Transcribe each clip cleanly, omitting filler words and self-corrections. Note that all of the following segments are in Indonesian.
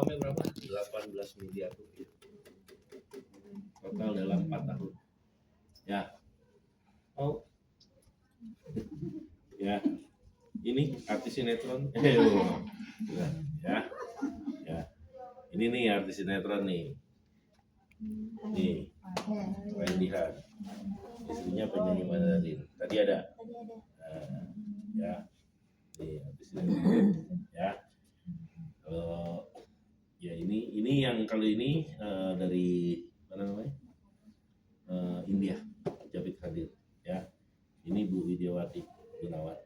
income-nya berapa? 18 miliar rupiah. Total dalam 4 tahun. Ya. Oh. Ya. Ini artis sinetron. Ya. Ya. Ini nih artis sinetron nih. Nih. Rendihan. Istrinya penyanyi Mandarin. Tadi ada. Ya. Nih artis sinetron. Ya. Ya ini yang kalau ini dari mana namanya? India, Javed Khadir. Ya. Ini Bu Widiawati Gunawan.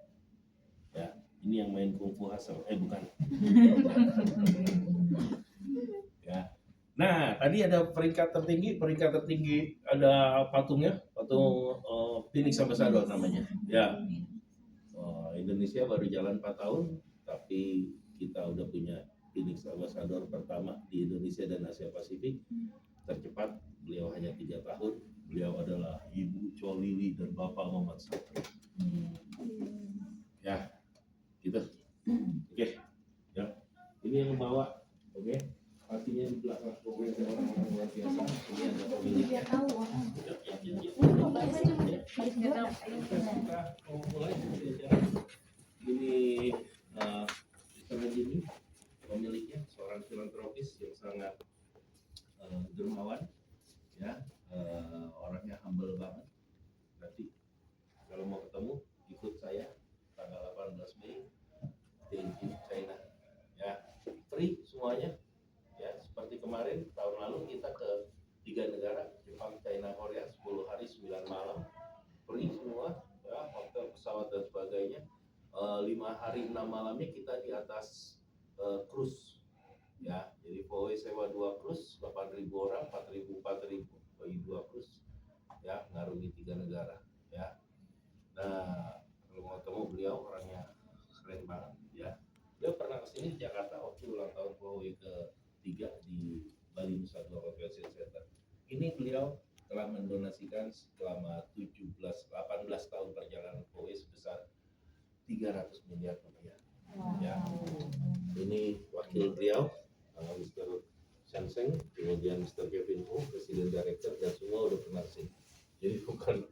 Ya. Ini yang main kungfu Hasan. Bukan. Ya. Nah, tadi ada peringkat tertinggi ada patungnya, patung Phoenix Ambassador namanya. Ya. Indonesia baru jalan 4 tahun, tapi kita udah punya Phoenix Ambassador pertama di Indonesia dan Asia Pasifik. Tercepat, beliau hanya 3 tahun. Beliau adalah Ibu Cholili dan Bapak Muhammad Satri. Ya, gitu. Oke. Ya. Ini yang membawa, oke. Artinya di belakang pokoknya orang-orang luar biasa. Ini ada pemiliknya. Ini ini pemiliknya seorang filantropis yang sangat dermawan, ya, orangnya humble banget. Nanti kalau mau ketemu ikut saya tanggal 18 Mei di China, ya, free semuanya, ya, seperti kemarin tahun lalu kita ke 3 negara, Jepang, China, Korea, 10 hari 9 malam, free semua, ya, hotel, pesawat dan sebagainya. 5 hari 6 malamnya kita di atas cruise, ya, jadi Voe sewa 2 cruise, 8.000 orang, 4.000 bagi 2 cruise, ya, ngarungi 3 negara, ya. Nah, kalau mau ketemu beliau orangnya keren banget, ya. Beliau pernah kesini di Jakarta waktu ulang tahun Voe ke-3 di Bali Nusa Dua Convention Center. Ini beliau telah mendonasikan selama 18 tahun perjalanan Voe sebesar 300 miliar rupiah. Ya. Ini wakil beliau, Mr. Shanseng, kemudian Mr. Kevin Ho, Presiden Director, dan semua udah pernah sini. Jadi bukan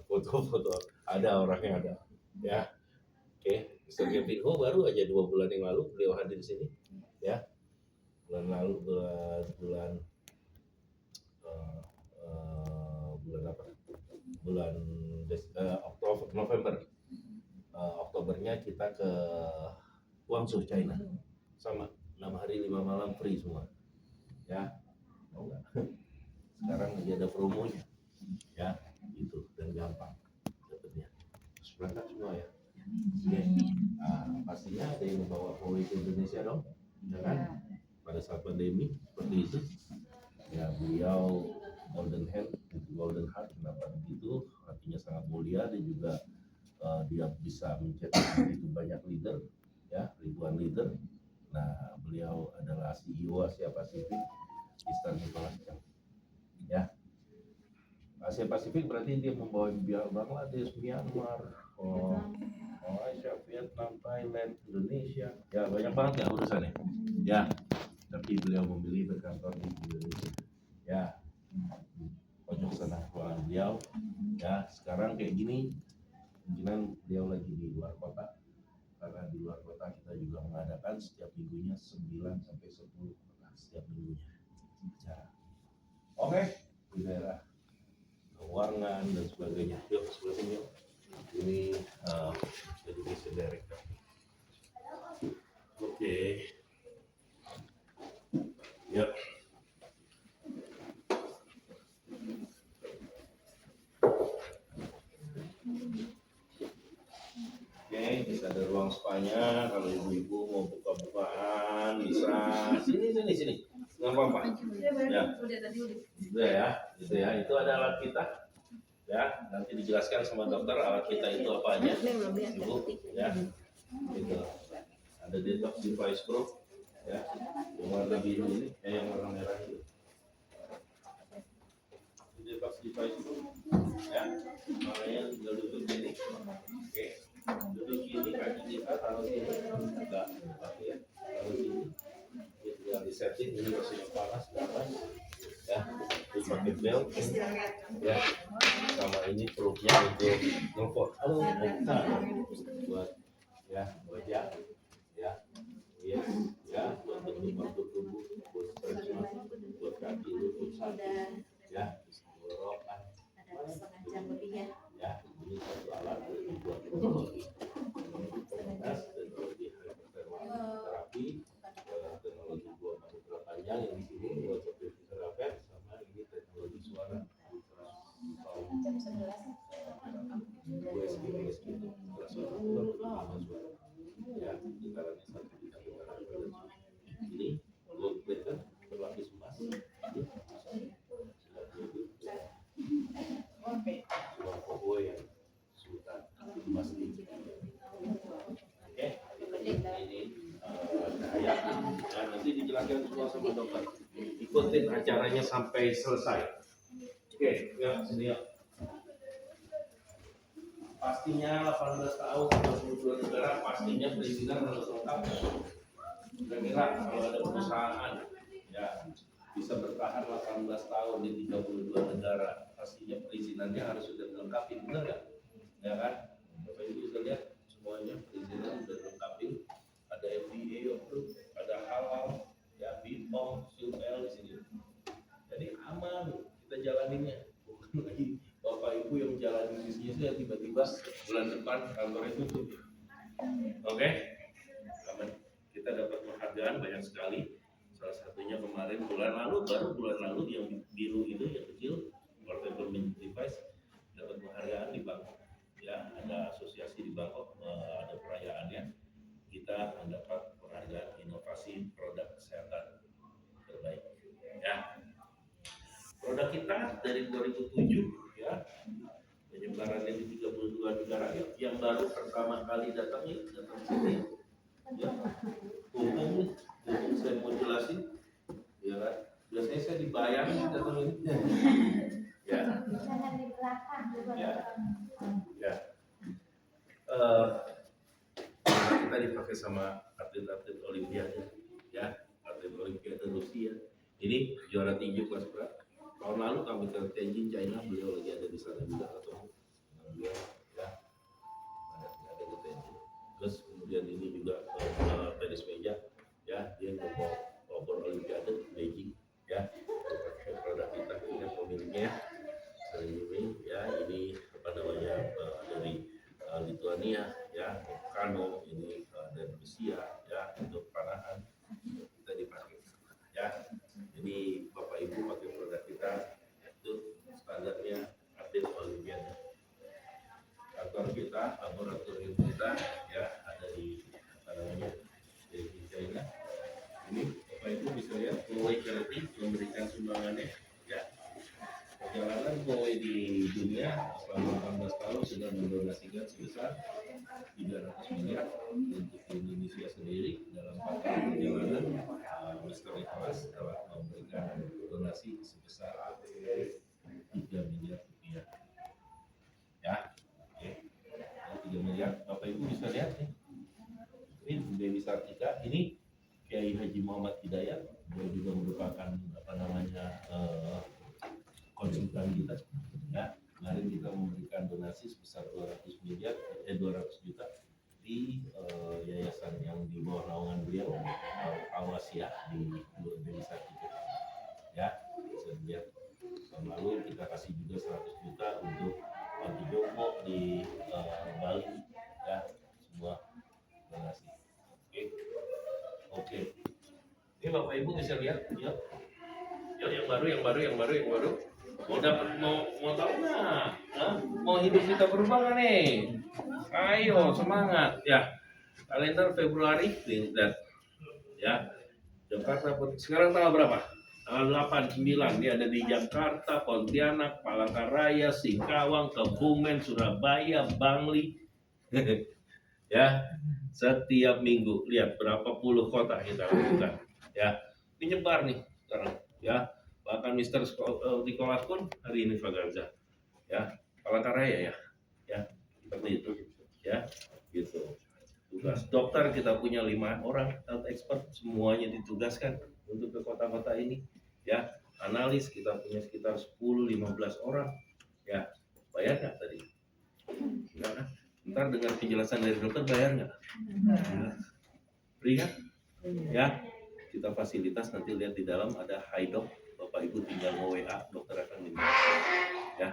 foto-foto, ada orangnya ada. Ya. Oke, Mr. Kevin Ho baru aja 2 bulan yang lalu beliau hadir di sini. Ya. Bulan apa? Bulan Oktober, November. Oktobernya kita ke Guangzhou, China, sama 6 hari 5 malam free semua, ya. Mau nggak? Sekarang lagi ada promonya, ya, gitu, dan gampang dapetnya. Terus berangkat semua, ya. Oke. Nah, pastinya ada yang membawa Voe ke Indonesia dong, ya kan? Pada saat pandemi seperti itu, ya, beliau golden hand, golden heart. Kenapa begitu? Artinya sangat mulia dan juga dia bisa mencetak begitu banyak leader, ya, ribuan leader. Nah, beliau adalah CEO Asia Pasifik Eastern Nicholas Chang, ya. Asia Pasifik berarti dia membawa Bangladesh, Myanmar, Malaysia, Vietnam, Thailand, Indonesia, ya, banyak banget ya urusannya, ya. Tapi beliau memilih berkantor di Indonesia, ya. Pojok sana ruangan beliau, ya. Sekarang kayak gini, mungkin beliau lagi di luar kota, karena di luar kota kita juga mengadakan setiap minggunya 9 sampai 10 orang setiap minggunya bicara. Oke, di daerah keuangan dan sebagainya. Yuk sebelah sini yuk. Ini Education Director. Oke. Yuk. Bisa ada ruang spanya, kalau ibu-ibu mau buka-bukaan bisa. Sini. Nggak apa-apa. Ya. Udah ya, gitu ya. Itu ada alat kita. Ya, nanti dijelaskan sama dokter alat kita itu apa aja. Ibu, ya. Gitu. Ada detox device pro, ya. Yang warna biru ini, yang warna merah itu. Detox device pro, ya. Makanya tinggal duduk gini. Oke. Duduk gini, kaki kita taruh sini, enggak, tapi ya taruh sini, ya tinggal disetting, ini mesinnya panas ya, terus pakai belt ya, sama ini perutnya untuk ngelpot buat ya wajah ya, yes ya, buat bentuk tubuh, buat stretch buat kaki lutut sakit ya, tenggorokan ya, ini satu alat buat teknologi terapi, teknologi buat ultra panjang yang di sini buat terapi sama ini teknologi suara USG itu ya, gitarannya satu ini gold plated berlapis emas suara cowboy yang sultan emas ini. Oke, ini cahaya dan nanti dijelaskan semua sama dokter. Ikutin acaranya sampai selesai. Oke, ya sini ya. Pastinya 18 tahun 22 negara, pastinya perizinan harus lengkap. Kira-kira kalau ada perusahaan ya bisa bertahan 18 tahun di 32 negara, pastinya perizinannya harus sudah dilengkapi, benar nggak? Ya kan? Bapak Ibu bisa lihat semuanya perizinan sudah dilengkapi. Ada FDA approved, ada halal, ya BPOM, SUL di sini. Jadi aman kita jalaninnya, bukan lagi Bapak Ibu yang menjalani bisnisnya tiba-tiba bulan depan kantornya tutup. Oke? Aman. Kita dapat penghargaan banyak sekali. Salah satunya kemarin baru bulan lalu yang biru itu yang kecil, portable device dapat penghargaan di Bangkok. Ya, ada asosiasi di Bangkok, ada perayaannya. Kita mendapat penghargaan inovasi produk kesehatan terbaik. Ya. Produk kita dari 2007 ya, penyebarannya di 32 negara ya. Yang baru pertama kali datang sini ya, umum saya mau jelasin ya kan, biasanya saya dibayar datang ini ya ya kita dipakai sama atlet-atlet olimpiade ya, atlet olimpiade Rusia. Ini juara tinju kelas berat. Tahun lalu kami ke Tianjin, China, beliau lagi ada di sana juga ketemu dengan beliau ya, ada ke Tianjin. Terus kemudian ini juga tenis meja ya, dia nomor olimpiade Beijing ya, pakai produk kita, ini pemiliknya ini ya, ini apa namanya dari Lithuania ya, Kano ini dari Rusia ya, untuk panahan kita dipakai ya. Jadi Bapak Ibu pakai produk kita itu standarnya atlet olimpiade. Kantor kita, laboratorium kita ya ada di apa namanya di China. Ini Bapak Ibu bisa lihat Huawei Charity memberikan sumbangannya ya. Perjalanan Huawei di dunia selama 18 tahun sudah mendonasikan sebesar 300 miliar untuk Indonesia sendiri. Dalam 4 tahun perjalanan Mr. Nicholas telah memberikan donasi sebesar 3 miliar rupiah ya. Oke. 3 miliar, Bapak Ibu bisa lihat nih, ini Dewi Sartika, ini Kiai Haji Muhammad Hidayat, dia juga merupakan apa namanya konsultan kita ya. Kemarin kita memberikan donasi sebesar 200 juta di yayasan yang di bawah naungan beliau, Awasia di Dewi Sartika ya. Bisa lihat tahun lalu kita kasih juga 100 juta untuk Panti Jompo di Bali ya, semua donasi. Oke. Ini Bapak Ibu bisa lihat ya. Yang baru. Mau tahu nggak? Mau hidup kita berubah nggak nih? Ayo semangat ya. Kalender Februari lihat ya. Jakarta sekarang tanggal berapa? Tanggal 8, 9 dia ada di Jakarta, Pontianak, Palangkaraya, Singkawang, Kebumen, Surabaya, Bangli. Ya, setiap minggu lihat berapa puluh kota kita lakukan. Ya, ini nyebar nih sekarang. Ya, bahkan Mr. Nicholas pun hari ini Vaganza. Ya, Palangkaraya ya, seperti itu. Ya, gitu. Tugas dokter kita punya 5 orang health expert, semuanya ditugaskan untuk ke kota-kota ini, ya. Analis kita punya sekitar 10-15 orang, ya. Bayar nggak tadi? Enggak kan? Ntar dengan penjelasan dari dokter bayar nggak? Free kan? Ya, kita fasilitas nanti lihat di dalam ada Haidoc, Bapak Ibu tinggal WA, dokter akan diminta, ya,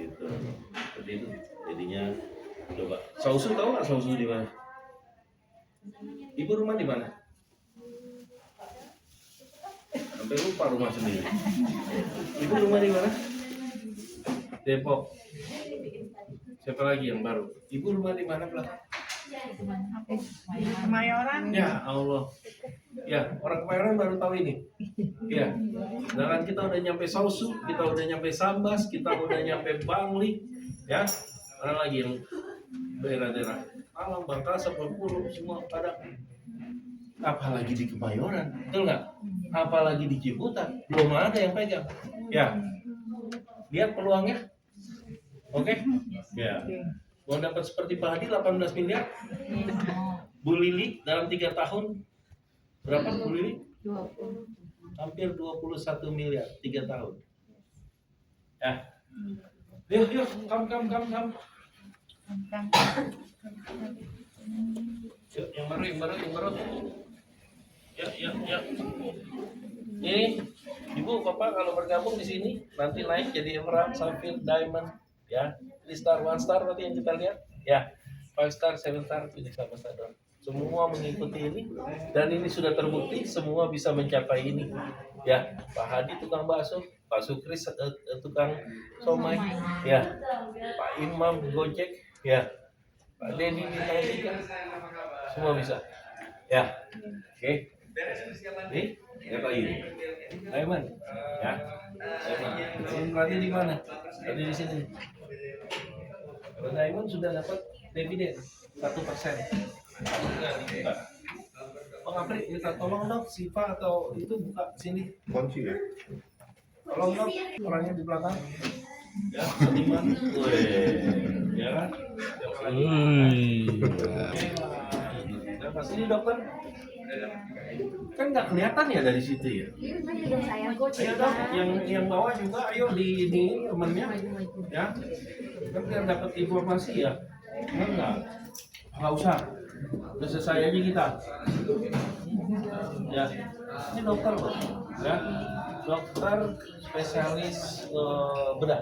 gitu. Seperti itu. Jadinya coba. Sausu tahu nggak Sausu di mana? Ibu rumah di mana? Sampai lupa rumah sendiri. Ibu rumah di mana? Depok. Siapa lagi yang baru? Ibu rumah di mana belakang? Kemayoran. Ya Allah. Ya, orang Kemayoran baru tahu ini. Ya. Sedangkan kita udah nyampe Sausu, kita udah nyampe Sambas, kita udah nyampe Bangli, ya. Mana lagi yang daerah-daerah Malang, Bangka, Bengkulu, semua pada. Apalagi di Kemayoran, betul nggak? Apalagi di Ciputat, belum ada yang pegang. Ya. Lihat peluangnya. Oke? Ya. Mau dapat seperti Pak Hadi 18 miliar? Bu Lili dalam 3 tahun berapa Bu Lili? 20. Hampir 21 miliar 3 tahun. Ya. Yuk, kam. Yuk, yang baru. Ya. Ini Ibu, Bapak kalau bergabung di sini nanti naik jadi Emerald, Sapphire, Diamond, ya. 3 star, 1 star nanti yang kita lihat, ya. 5 star, 7 star, Phoenix Ambassador. Semua mengikuti ini dan ini sudah terbukti semua bisa mencapai ini. Ya, Pak Hadi tukang bakso, Pak Sukris tukang somai, ya. Pak Imam Gojek, ya. Pak Dedi bintang 3, semua bisa. Ya. Oke. Nih, ya Pak ini. Diamond, ya. Diamond berarti di mana? Tadi di sini. Kalau Diamond sudah dapat dividen 1%. Bang Apri, minta tolong dong Siva atau itu buka sini. Kunci ya? Tolong dong orangnya di belakang. Ya, seniman. Ya kan? Nah, pas ini dokter. Kan nggak kelihatan ya dari situ ya. Ayo dong, yang bawah juga, ayo di ini temennya, ya. Kan biar dapat informasi ya. Nggak usah. Udah selesai aja kita. Ya, ini dokter loh, ya. Dokter spesialis bedah,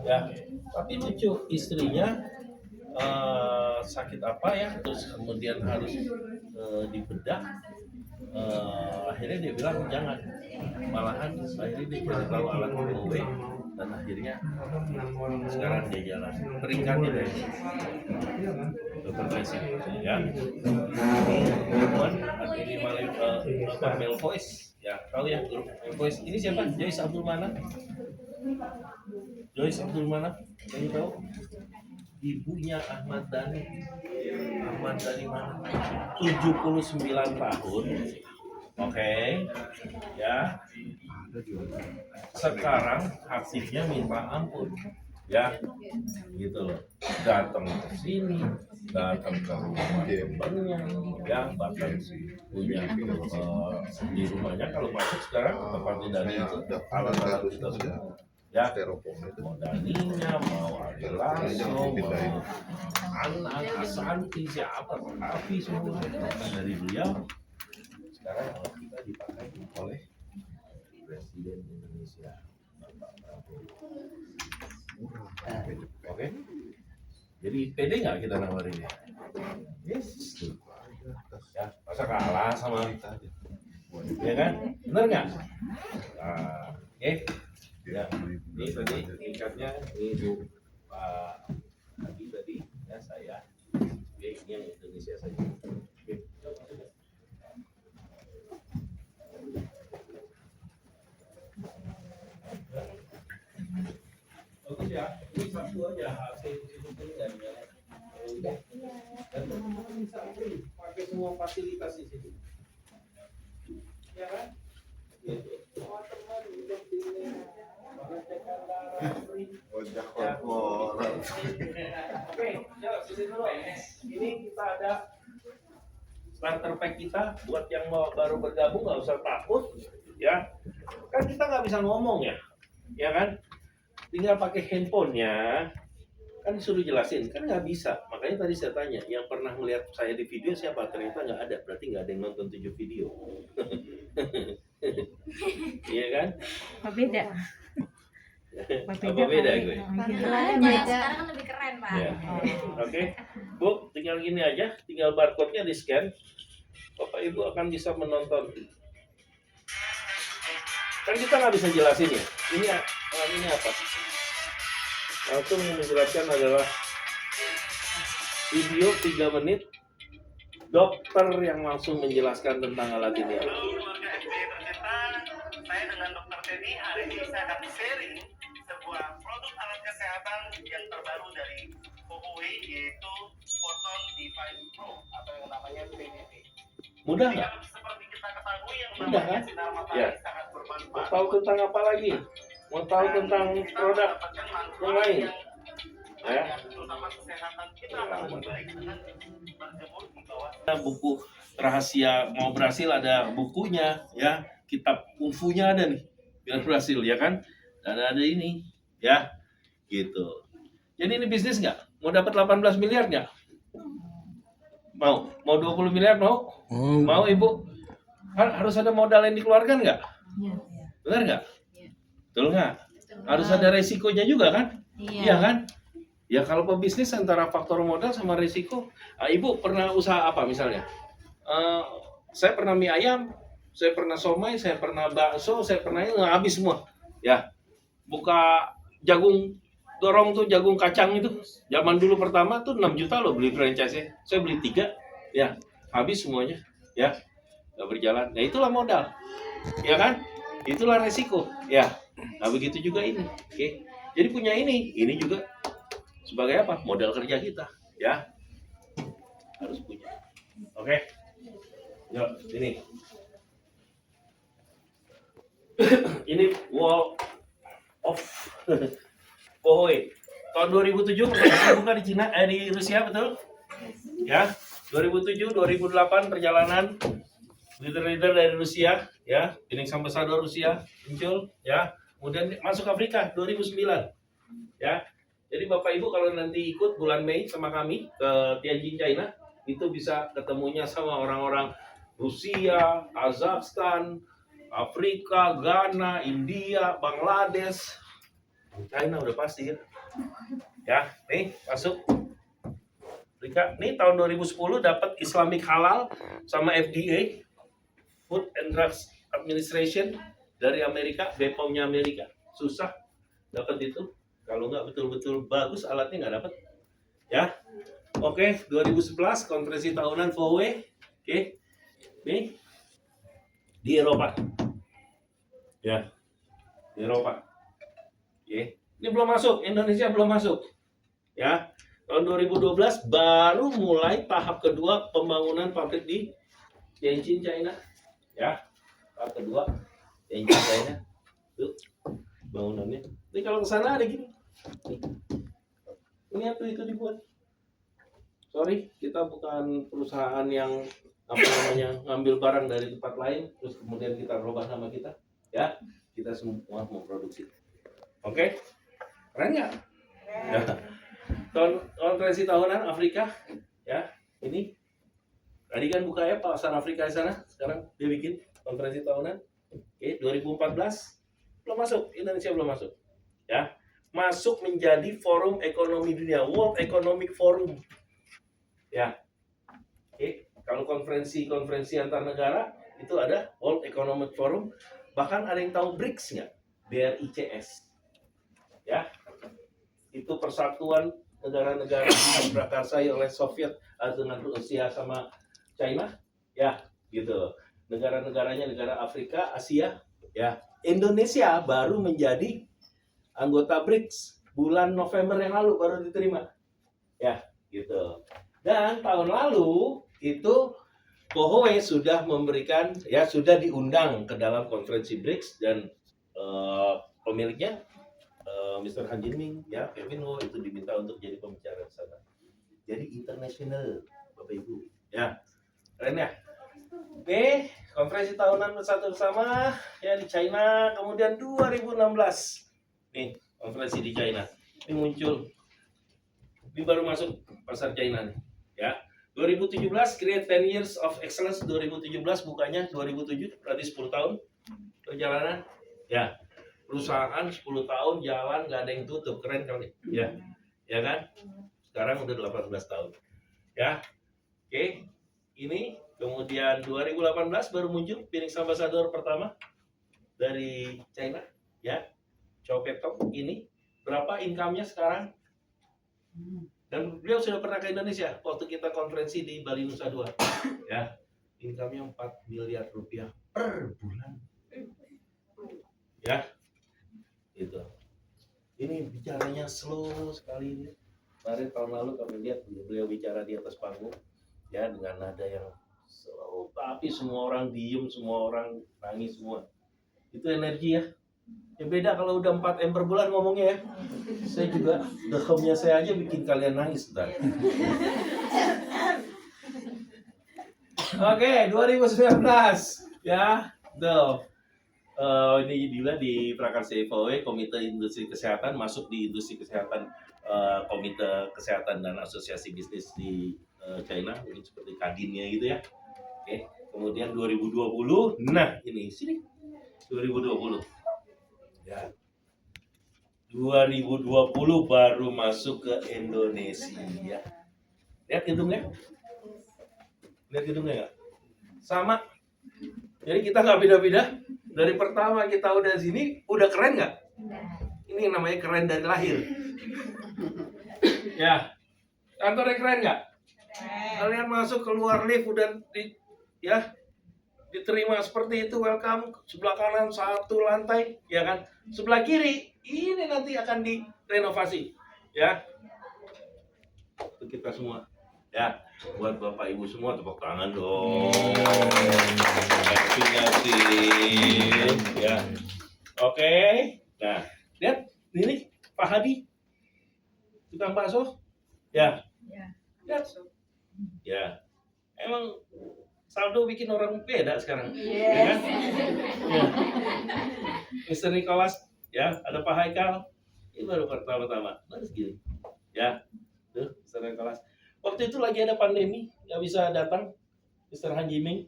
ya. Tapi lucu istrinya sakit apa ya, terus kemudian harus dibedah. Akhirnya dia bilang jangan, malahan akhirnya dia cari tahu alat OW dan akhirnya sekarang dia jalan peringkatnya dari dokter basic, ya. Ini Mel Voice, ya, tahu ya grup Mel Voice. Ini siapa? Joyce Abdul Manap. Kamu tahu? Ibunya Ahmad Dhani mana? 79 tahun. Oke. Ya. Sekarang aktifnya minta ampun. Ya. Gitu loh. Datang ke sini, datang ke rumah temannya, ya, bahkan punya di rumahnya kalau masuk sekarang tempat Dhani itu alat-alat kita semua. Ya, mau Daninya, mau Lasso, mau anak Asanti, siapa, tapi semua dari beliau. Sekarang alat kita dipakai oleh Presiden Indonesia, Bapak Prabowo. Oke, jadi pede nggak kita nawarinnya? Yes, ya, masa kalah sama kita, ya kan? Bener nggak? Nah, oke. Ya, ini tadi tingkatnya ini Bu Pak Hadi tadi, ya saya. Oke, ini yang Indonesia saja. Oke. Bagus ya, ini satu aja hasil itu dan dan teman-teman bisa pakai semua fasilitas di situ. Ya kan? Gitu. Teman-teman hidup di pengecekan darah, Wajah korporat. Oke, yuk sini dulu. Ini kita ada starter pack kita buat yang mau baru bergabung nggak usah takut, ya. Kan kita nggak bisa ngomong ya kan? Tinggal pakai handphonenya, kan disuruh jelasin, kan nggak bisa. Makanya tadi saya tanya, yang pernah melihat saya di video siapa? Ternyata nggak ada, berarti nggak ada yang nonton 7 video. Iya kan? Apa beda? Apa beda gue? Tampilannya sekarang kan lebih keren, Pak. Ya. Oke, Bu, tinggal gini aja, tinggal barcode-nya di scan. Bapak Ibu akan bisa menonton. Kan kita nggak bisa jelasin ya. Ini apa? Langsung menjelaskan adalah video 3 menit dokter yang langsung menjelaskan tentang alat ini. Halo keluarga SBY Bercerita, saya dengan Dr. Teddy hari ini saya akan sharing sebuah produk alat kesehatan yang terbaru dari Huawei yaitu Photon Device Pro atau yang namanya PDP. Mudah nggak? Yang seperti kita ketahui yang Mudah, namanya kan? sinar matahari Ya. sangat Mau bermanfaat. tahu tentang apa lagi? Mau tahu tentang produk yang lain? Ya. Terutama kesehatan kita akan lebih baik dengan berjemur di bawah. Buku rahasia mau berhasil ada bukunya ya, kitab kungfunya ada nih biar berhasil ya kan, dan ada ini ya gitu. Jadi ini bisnis nggak? Mau dapat 18 miliar nggak? Mau 20 miliar mau? Mau Ibu? Harus ada modal yang dikeluarkan nggak? Benar nggak? Betul nggak? Harus ada resikonya juga kan? Iya kan? Ya kalau pebisnis antara faktor modal sama risiko. Ibu pernah usaha apa misalnya? Saya pernah mie ayam, saya pernah somai, saya pernah bakso, saya pernah ini nggak habis semua. Ya, buka jagung dorong tuh jagung kacang itu. Zaman dulu pertama tuh 6 juta loh beli franchise-nya. Saya beli 3, ya habis semuanya. Ya, nggak berjalan. Nah itulah modal, ya kan? Itulah resiko. Ya, nah begitu juga ini. Oke, jadi punya ini juga sebagai apa? Modal kerja kita, ya harus punya. Oke. Yuk, ini. Ini wall of Huawei. Tahun 2007 buka di Cina, di Rusia betul? Ya, 2007, 2008 perjalanan leader-leader dari Rusia, ya, Phoenix Ambassador Rusia muncul, ya. Kemudian masuk Afrika 2009, ya. Jadi Bapak Ibu kalau nanti ikut bulan Mei sama kami ke Tianjin, China, itu bisa ketemunya sama orang-orang Rusia, Kazakhstan, Afrika, Ghana, India, Bangladesh, China udah pasti ya. Ya, nih masuk. Afrika. Nih tahun 2010 dapat Islamic Halal sama FDA, Food and Drugs Administration dari Amerika, BPOM-nya Amerika. Susah dapat itu. Kalau nggak betul-betul bagus alatnya nggak dapat. Ya, oke. 2011 konferensi tahunan Huawei. Oke, nih di Eropa. Ya, di Eropa. Oke, ini belum masuk. Indonesia belum masuk. Ya, tahun 2012 baru mulai tahap kedua pembangunan pabrik di Tianjin, China. Ya, tahap kedua Tianjin, China. Tuh bangunannya. Ini kalau ke sana ada gini. Ini tuh itu dibuat. Sorry, kita bukan perusahaan yang apa namanya ngambil barang dari tempat lain terus kemudian kita rubah nama kita. Ya, kita semua memproduksi. Oke, keren nggak? Ya. Konferensi tahunan Afrika, ya ini tadi kan buka ya pasar Afrika di sana. Sekarang dia bikin konferensi tahunan. Oke, 2014 belum masuk, Indonesia belum masuk. Ya, masuk menjadi Forum Ekonomi Dunia, World Economic Forum. Ya, oke. Kalau konferensi antar negara itu ada World Economic Forum. Bahkan ada yang tahu BRICS nggak? BRICS. Ya, itu persatuan negara-negara yang diprakarsai oleh Soviet dengan Rusia sama China. Ya, gitu. Negara-negaranya negara Afrika, Asia. Ya, Indonesia baru menjadi anggota BRICS bulan November yang lalu baru diterima. Ya, gitu. Dan tahun lalu itu Huawei sudah memberikan, ya sudah diundang ke dalam konferensi BRICS dan pemiliknya Mr. Han Jinming, ya Kevin Ho itu diminta untuk jadi pembicara di sana. Jadi internasional, Bapak Ibu. Ya, keren ya. Oke, konferensi tahunan bersatu bersama ya di China, kemudian 2016. Nih, konferensi di China. Ini muncul. Ini baru masuk pasar China nih, ya. 2017 Create 10 Years of Excellence 2017 bukanya 2007, berarti 10 tahun perjalanan. Ya, perusahaan 10 tahun jalan nggak ada yang tutup, keren kali. Ya, ya kan? Sekarang udah 18 tahun. Ya, oke. Ini kemudian 2018 baru muncul Phoenix Ambassador pertama dari China, ya. Chow Pet-Tong ini berapa income-nya sekarang? Dan beliau sudah pernah ke Indonesia waktu kita konferensi di Bali Nusa Dua, ya. Income-nya 4 miliar rupiah per bulan, ya. Gitu. Ini bicaranya slow sekali. Kemarin tahun lalu kami lihat beliau bicara di atas panggung, ya, dengan nada yang slow, tapi semua orang diem, semua orang nangis semua. Itu energi ya. Ya beda kalau udah 4 M per bulan ngomongnya ya. Saya juga dehemnya saya aja bikin kalian nangis ntar. Oke, 2019 ya. Tuh. Ini Dila di Prakarsa FAW, Komite Industri Kesehatan, masuk di industri kesehatan, Komite Kesehatan dan Asosiasi Bisnis di China, mungkin seperti Kadinnya gitu ya. Oke, kemudian 2020, nah ini sini 2020. Ya. 2020 baru masuk ke Indonesia. Lihat hidungnya? Lihat hidungnya nggak? Sama. Jadi kita nggak beda-beda. Dari pertama kita udah sini, udah keren nggak? Ini namanya keren dari lahir. Ya, kantornya keren nggak? Kalian masuk keluar lift udah diterima seperti itu, welcome. Sebelah kanan 1 lantai, ya kan? Sebelah kiri ini nanti akan direnovasi, ya. Untuk kita semua, ya. Buat bapak ibu semua tepuk tangan dong. Ya. Oke. Nah, lihat ini Pak Hadi, tukang bakso, ya. Lihat, ya. Emang saldo bikin orang beda sekarang, ya kan? Ya. Mr. Nicholas, ya, ada Pak Haikal, ini baru pertama-tama, baru segini, ya, tuh, Mr. Nicholas. Waktu itu lagi ada pandemi, nggak bisa datang, Mr. Han Jiming,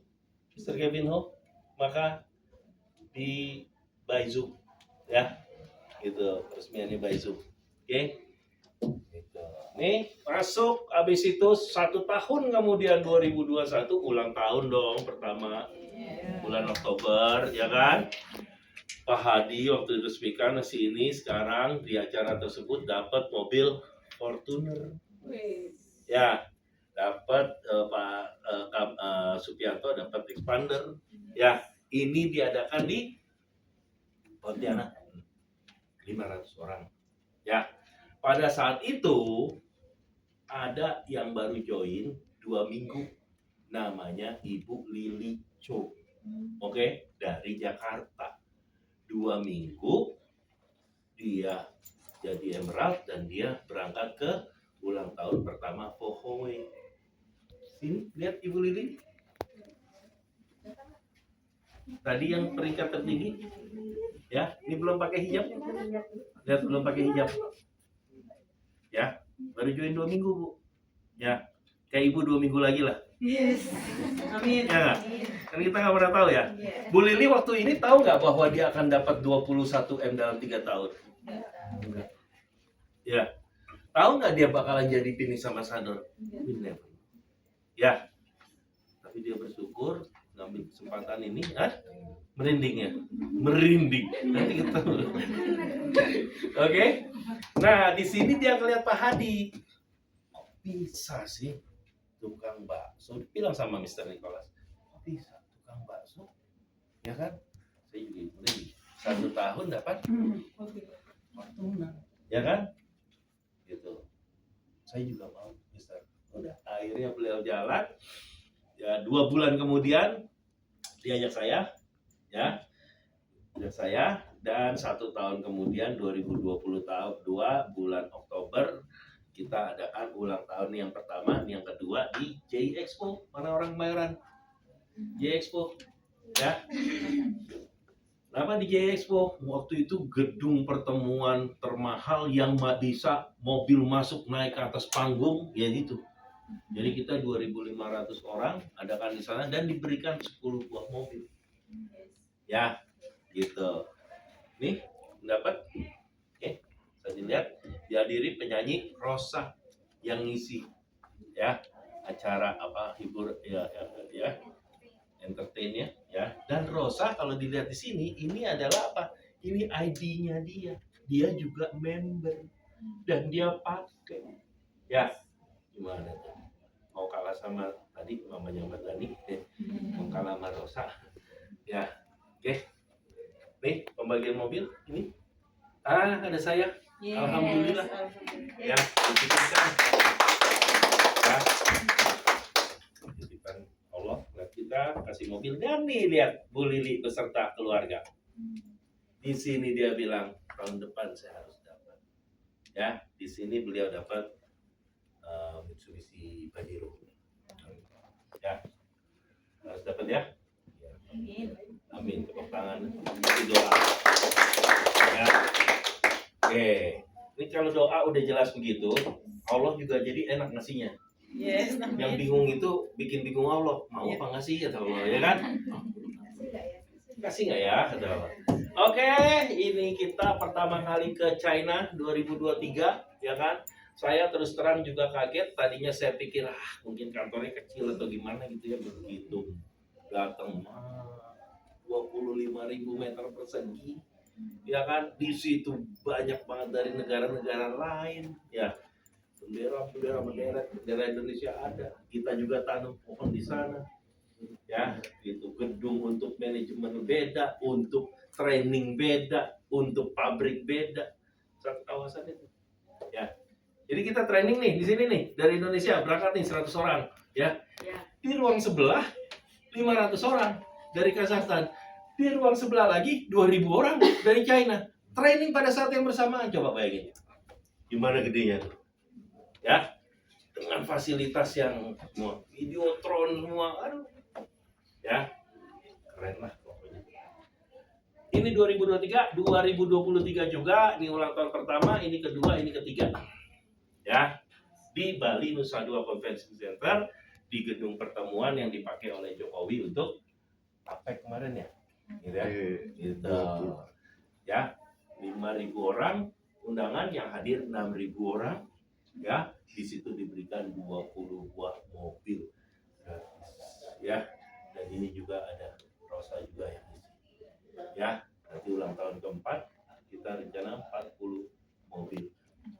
Mr. Kevin Ho, maka di by Zoom, ya, gitu, resmiannya by Zoom, oke? Gitu. Nih masuk, habis itu 1 tahun kemudian 2021 ulang tahun dong pertama bulan Oktober, ya kan? Pak Hadi waktu diresmikan sini, sekarang di acara tersebut dapat mobil Fortuner, ya, dapat Pak Supianto dapat expander, ya. Ini diadakan di Pontianak, 500 orang, ya. Pada saat itu ada yang baru join 2 minggu, namanya Ibu Lili Cho, oke, dari Jakarta. 2 minggu dia jadi Emerald dan dia berangkat ke ulang tahun pertama FAW. Sini lihat Ibu Lili. Tadi yang peringkat tertinggi, ya, ini belum pakai hijab. Lihat belum pakai hijab. Ya, baru join 2 minggu, Bu. Ya, kayak Ibu 2 minggu lagi lah. Yes. Amin. Ya nggak? Kan kita nggak pernah tahu ya. Bu Lili waktu ini tahu nggak bahwa dia akan dapat 21 M dalam 3 tahun? Enggak. Ya. Tahu nggak dia bakalan jadi Phoenix Ambassador? Ya. Tapi dia bersyukur ngambil kesempatan ini, merinding ya, merinding. Nanti kita. Oke. Nah, di sini dia ngeliat Pak Hadi. Kok bisa sih tukang bakso? Bilang sama Mr. Nicholas, kok bisa tukang bakso? Ya kan? Saya juga merinding. 1 tahun dapat Fortuner, ya kan? Gitu. Saya juga mau, Mister. Udah, akhirnya beliau jalan. Ya, 2 bulan kemudian diajak saya, ya, dan 1 tahun kemudian 2022 bulan Oktober kita adakan ulang tahun yang pertama, yang kedua di J Expo. Mana orang Kemayoran? J Expo, ya. Kenapa di J Expo? Waktu itu gedung pertemuan termahal yang bisa mobil masuk naik ke atas panggung, ya gitu. Jadi kita 2.500 orang adakan di sana dan diberikan 10 buah mobil. Ya, gitu. Nih, dapat. Oke, saya dilihat dihadiri penyanyi Rosa yang ngisi ya acara apa hibur ya entertain ya. Dan Rosa kalau dilihat di sini ini adalah apa? Ini ID-nya dia juga member dan dia pakai ya. Gimana tuh? Mau kalah sama tadi mamanya Mbak Dani mau kalah sama Rosa ya. Oke, nih pembagian mobil ini ada saya. Alhamdulillah ya, dititipkan ya, titipkan Allah buat kita kasih mobil. Dan nih lihat Bu Lili beserta keluarga di sini, dia bilang tahun depan saya harus dapat ya. Di sini beliau dapat Mitsubishi Pajero ya, harus dapat ya. Amin, tepuk tangan, itu doa ya. Oke, ini kalau doa udah jelas begitu, Allah juga jadi enak ngasihnya. Yes. Yang bingung itu bikin bingung Allah, mau apa ngasih kata Allah, ya kan? Kasih nggak ya kata Allah. Oke, ini kita pertama kali ke China 2023, ya kan? Saya terus terang juga kaget. Tadinya saya pikir mungkin kantornya kecil atau gimana gitu ya, begitu datang 25.000 meter persegi. Ya kan, di situ banyak banget dari negara-negara lain ya, bendera Indonesia ada, kita juga tanam pohon di sana ya. Itu gedung untuk manajemen beda, untuk training beda, untuk pabrik beda, satu kawasan itu ya. Jadi kita training nih di sini nih, dari Indonesia berangkat nih 100 orang ya. Di ruang sebelah 500 orang dari Kazakhstan. Di ruang sebelah lagi 2.000 orang dari China. Training pada saat yang bersamaan. Coba bayangin. Gimana gedenya tuh? Ya. Dengan fasilitas yang semua videotron semua. Aduh. Ya. Keren lah pokoknya. Ini 2023, 2023 juga. Ini ulang tahun pertama, ini kedua, ini ketiga. Ya. Di Bali Nusa Dua Convention Center, di gedung pertemuan yang dipakai oleh Jokowi untuk APEC kemarin ya. Gitu ya, gitu ya, 5.000 orang undangan, yang hadir 6.000 orang ya. Di situ diberikan 20 buah mobil gratis ya. Dan ini juga ada Rosa juga yang isi ya. Nanti ulang tahun keempat kita rencana 40 mobil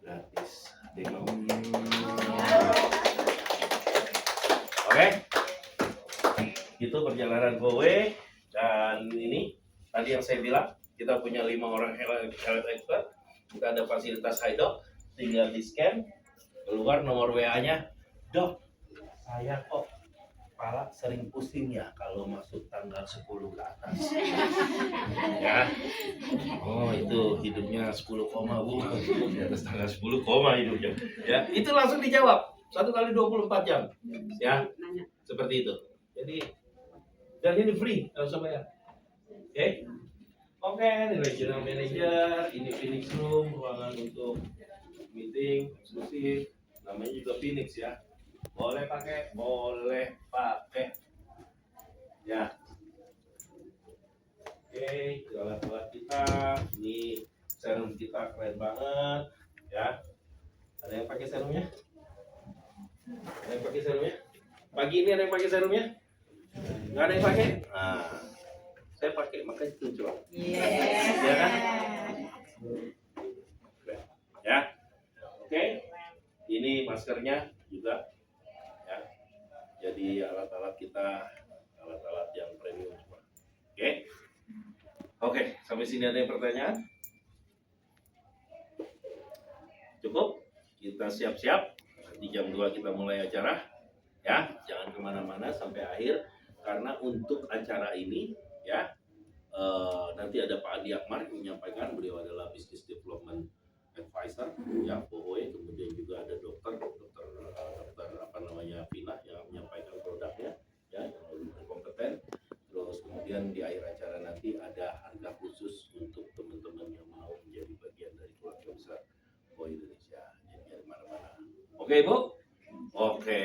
gratis. Oke, itu perjalanan GoWay. Dan ini tadi yang saya bilang, kita punya 5 orang health expert, kita ada fasilitas HiDoc, tinggal di scan, keluar nomor WA-nya, dok, saya kok kepala sering pusing ya kalau masuk tanggal 10 ke atas. Ya, oh itu hidupnya 10 koma bu, di atas tanggal 10 koma hidupnya. Ya, itu langsung dijawab, 1 kali 24 jam, ya, seperti itu. Jadi dan ini free, nggak usah bayar. Oke, ini regional manager, ini Phoenix Room, ruangan untuk meeting eksklusif, namanya juga Phoenix ya. Boleh pakai, ya. Oke, alat-alat kita, ini serum kita keren banget, ya. Ada yang pakai serumnya? Ada yang pakai serumnya? Pagi ini ada yang pakai serumnya? Nggak ada yang pakai? Nah, saya pakai, makanya itu coba. Ya kan? Ya. Oke. Ini maskernya juga. Ya. Jadi alat-alat kita, alat-alat yang premium semua. Oke. Oke, sampai sini ada yang pertanyaan? Cukup? Kita siap-siap. Nanti jam 2 kita mulai acara. Ya, jangan kemana-mana sampai akhir. Karena untuk acara ini ya nanti ada Pak Adi Akmar yang menyampaikan, beliau adalah Business Development Advisor ya POE, kemudian juga ada dokter apa namanya Vina yang menyampaikan produknya ya, yang lebih berkompeten. kemudian di akhir acara nanti ada harga khusus untuk teman-teman yang mau menjadi bagian dari keluarga besar Voe Indonesia. Jadi dari mana-mana. Oke Bu? Oke,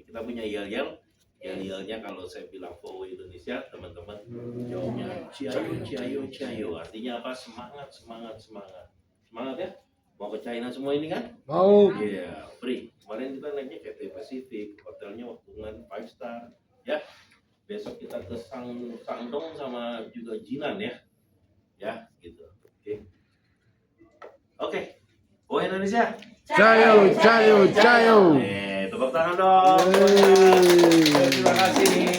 kita punya yel-yel. Yel-yelnya kalau saya bilang Voe Indonesia, teman-teman jawabnya ciayo, ciayo, ciayo. Artinya apa? Semangat, semangat, semangat. Semangat ya? Mau ke China semua ini kan? Mau. Iya, free. Kemarin kita naiknya Cathay Pacific, hotelnya waktungan 5 star, ya. Besok kita ke Sangdong sama juga Jinan ya, ya gitu. Oke, oke. Voe Indonesia. Cayo, cayo, cayo. Tepuk tangan dong. Yeay. Terima kasih.